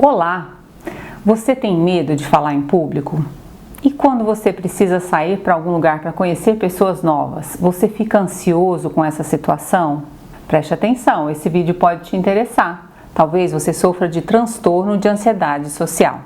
Olá! Você tem medo de falar em público? E quando você precisa sair para algum lugar para conhecer pessoas novas, você fica ansioso com essa situação? Preste atenção, esse vídeo pode te interessar. Talvez você sofra de transtorno de ansiedade social.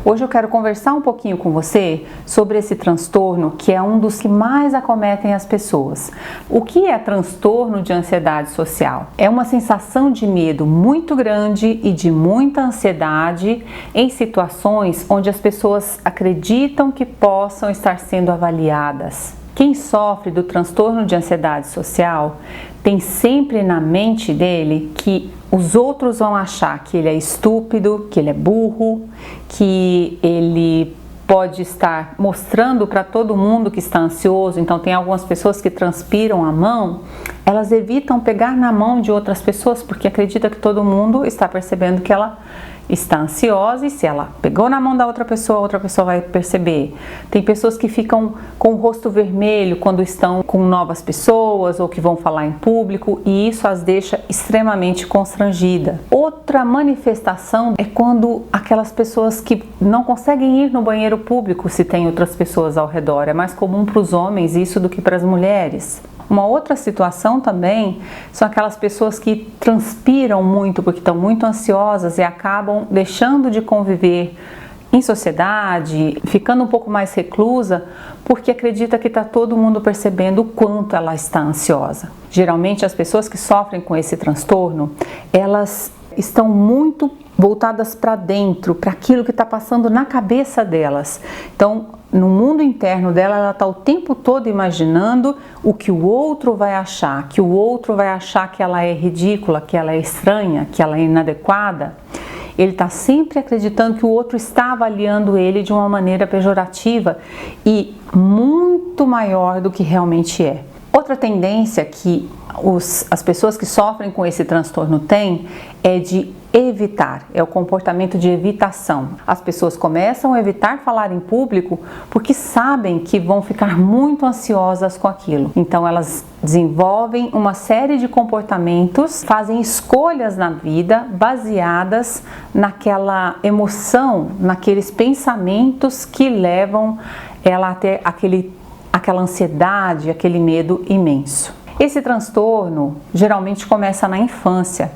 Hoje eu quero conversar um pouquinho com você sobre esse transtorno que é um dos que mais acometem as pessoas. O que é transtorno de ansiedade social? É uma sensação de medo muito grande e de muita ansiedade em situações onde as pessoas acreditam que possam estar sendo avaliadas. Quem sofre do transtorno de ansiedade social tem sempre na mente dele que os outros vão achar que ele é estúpido, que ele é burro, que ele pode estar mostrando para todo mundo que está ansioso. Então tem algumas pessoas que transpiram a mão, elas evitam pegar na mão de outras pessoas porque acredita que todo mundo está percebendo que ela está ansiosa e se ela pegou na mão da outra pessoa vai perceber. Tem pessoas que ficam com o rosto vermelho quando estão com novas pessoas ou que vão falar em público e isso as deixa extremamente constrangidas. Outra manifestação é quando aquelas pessoas que não conseguem ir no banheiro público se tem outras pessoas ao redor. É mais comum para os homens isso do que para as mulheres. Uma outra situação também são aquelas pessoas que transpiram muito porque estão muito ansiosas e acabam deixando de conviver em sociedade, ficando um pouco mais reclusa porque acredita que está todo mundo percebendo o quanto ela está ansiosa. Geralmente as pessoas que sofrem com esse transtorno, elas estão muito voltadas para dentro, para aquilo que está passando na cabeça delas. Então, no mundo interno dela, ela está o tempo todo imaginando o que o outro vai achar, que o outro vai achar que ela é ridícula, que ela é estranha, que ela é inadequada. Ele está sempre acreditando que o outro está avaliando ele de uma maneira pejorativa e muito maior do que realmente é. Outra tendência que as pessoas que sofrem com esse transtorno têm é de evitar, é o comportamento de evitação. As pessoas começam a evitar falar em público porque sabem que vão ficar muito ansiosas com aquilo. Então elas desenvolvem uma série de comportamentos, fazem escolhas na vida baseadas naquela emoção, naqueles pensamentos que levam ela a ter aquela ansiedade, aquele medo imenso. Esse transtorno geralmente começa na infância,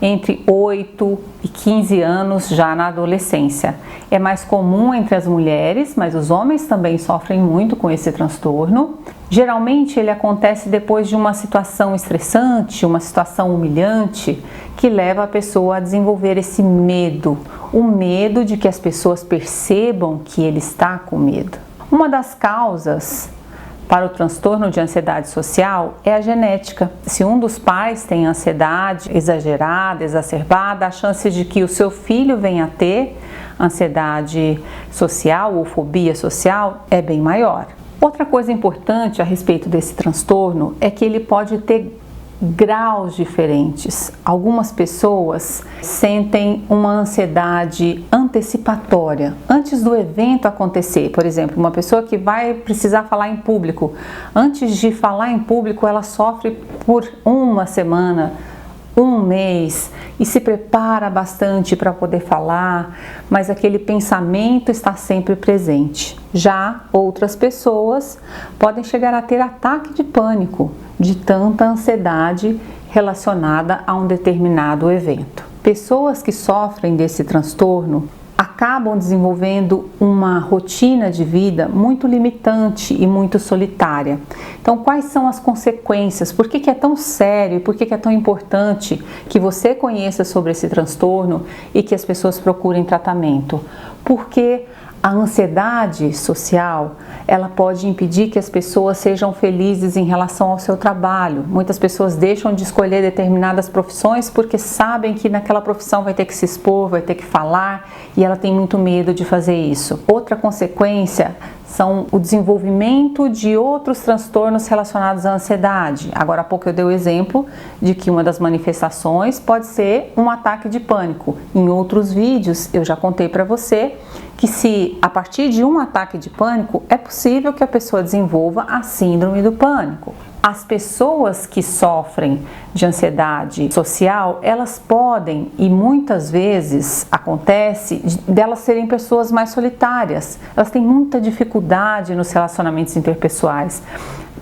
entre 8 e 15 anos já na adolescência. É mais comum entre as mulheres, mas os homens também sofrem muito com esse transtorno. Geralmente ele acontece depois de uma situação estressante, uma situação humilhante, que leva a pessoa a desenvolver esse medo, o medo de que as pessoas percebam que ele está com medo. Uma das causas para o transtorno de ansiedade social é a genética. Se um dos pais tem ansiedade exagerada, exacerbada, a chance de que o seu filho venha a ter ansiedade social ou fobia social é bem maior. Outra coisa importante a respeito desse transtorno é que ele pode ter graus diferentes. Algumas pessoas sentem uma ansiedade antecipatória antes do evento acontecer. Por exemplo, uma pessoa que vai precisar falar em público, antes de falar em público ela sofre por uma semana, um mês e se prepara bastante para poder falar, mas aquele pensamento está sempre presente. Já outras pessoas podem chegar a ter ataque de pânico de tanta ansiedade relacionada a um determinado evento. Pessoas que sofrem desse transtorno acabam desenvolvendo uma rotina de vida muito limitante e muito solitária. Então, quais são as consequências? Por que é tão sério? Por que é tão importante que você conheça sobre esse transtorno e que as pessoas procurem tratamento? Porque a ansiedade social, ela pode impedir que as pessoas sejam felizes em relação ao seu trabalho. Muitas pessoas deixam de escolher determinadas profissões porque sabem que naquela profissão vai ter que se expor, vai ter que falar e ela tem muito medo de fazer isso. Outra consequência são o desenvolvimento de outros transtornos relacionados à ansiedade. Agora há pouco eu dei o exemplo de que uma das manifestações pode ser um ataque de pânico. Em outros vídeos eu já contei para você que se a partir de um ataque de pânico é possível que a pessoa desenvolva a síndrome do pânico. As pessoas que sofrem de ansiedade social, elas podem, e muitas vezes acontece, delas serem pessoas mais solitárias. Elas têm muita dificuldade nos relacionamentos interpessoais.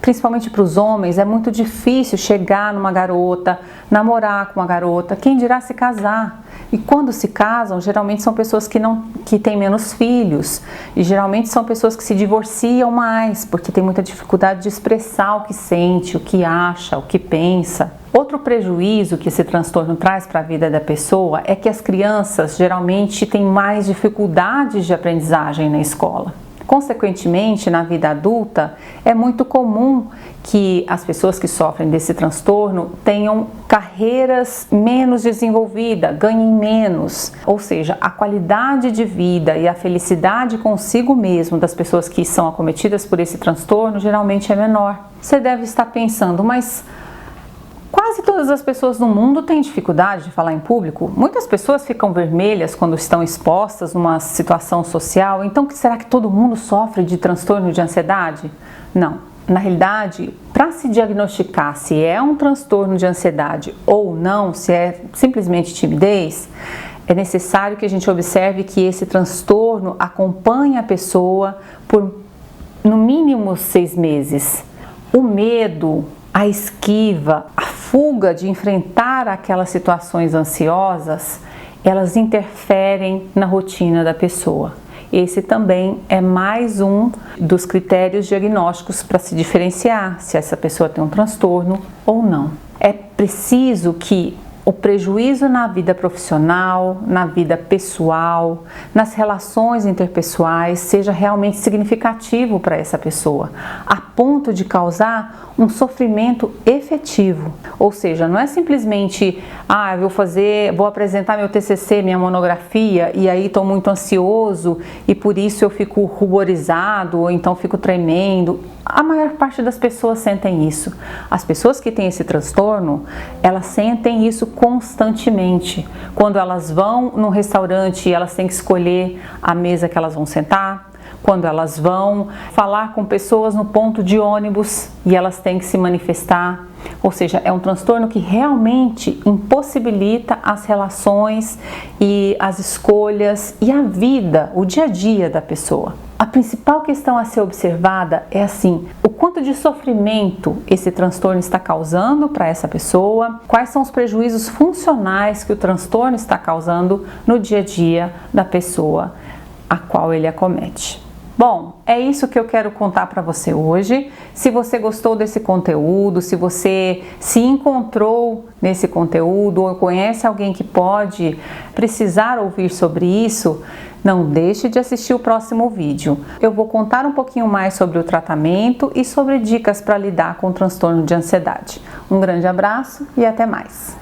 Principalmente para os homens, é muito difícil chegar numa garota, namorar com uma garota, quem dirá se casar. E quando se casam, geralmente são pessoas que têm menos filhos, e geralmente são pessoas que se divorciam mais, porque tem muita dificuldade de expressar o que sente, o que acha, o que pensa. Outro prejuízo que esse transtorno traz para a vida da pessoa é que as crianças geralmente têm mais dificuldades de aprendizagem na escola. Consequentemente, na vida adulta, é muito comum que as pessoas que sofrem desse transtorno tenham carreiras menos desenvolvidas, ganhem menos. Ou seja, a qualidade de vida e a felicidade consigo mesmo das pessoas que são acometidas por esse transtorno geralmente é menor. Você deve estar pensando, mas quase todas as pessoas no mundo têm dificuldade de falar em público. Muitas pessoas ficam vermelhas quando estão expostas numa situação social. Então, será que todo mundo sofre de transtorno de ansiedade? Não. Na realidade, para se diagnosticar se é um transtorno de ansiedade ou não, se é simplesmente timidez, é necessário que a gente observe que esse transtorno acompanha a pessoa por no mínimo 6 meses. O medo, a esquiva, a fuga de enfrentar aquelas situações ansiosas, elas interferem na rotina da pessoa. Esse também é mais um dos critérios diagnósticos para se diferenciar se essa pessoa tem um transtorno ou não. É preciso que o prejuízo na vida profissional, na vida pessoal, nas relações interpessoais seja realmente significativo para essa pessoa, a ponto de causar um sofrimento efetivo. Ou seja, não é simplesmente, vou apresentar meu TCC, minha monografia, e aí estou muito ansioso e por isso eu fico ruborizado ou então fico tremendo. A maior parte das pessoas sentem isso. As pessoas que têm esse transtorno, elas sentem isso constantemente. Quando elas vão num restaurante, elas têm que escolher a mesa que elas vão sentar. Quando elas vão falar com pessoas no ponto de ônibus e elas têm que se manifestar. Ou seja, é um transtorno que realmente impossibilita as relações e as escolhas e a vida, o dia a dia da pessoa. A principal questão a ser observada é assim, o quanto de sofrimento esse transtorno está causando para essa pessoa, quais são os prejuízos funcionais que o transtorno está causando no dia a dia da pessoa a qual ele acomete. Bom, é isso que eu quero contar para você hoje. Se você gostou desse conteúdo, se você se encontrou nesse conteúdo ou conhece alguém que pode precisar ouvir sobre isso, não deixe de assistir o próximo vídeo. Eu vou contar um pouquinho mais sobre o tratamento e sobre dicas para lidar com o transtorno de ansiedade. Um grande abraço e até mais!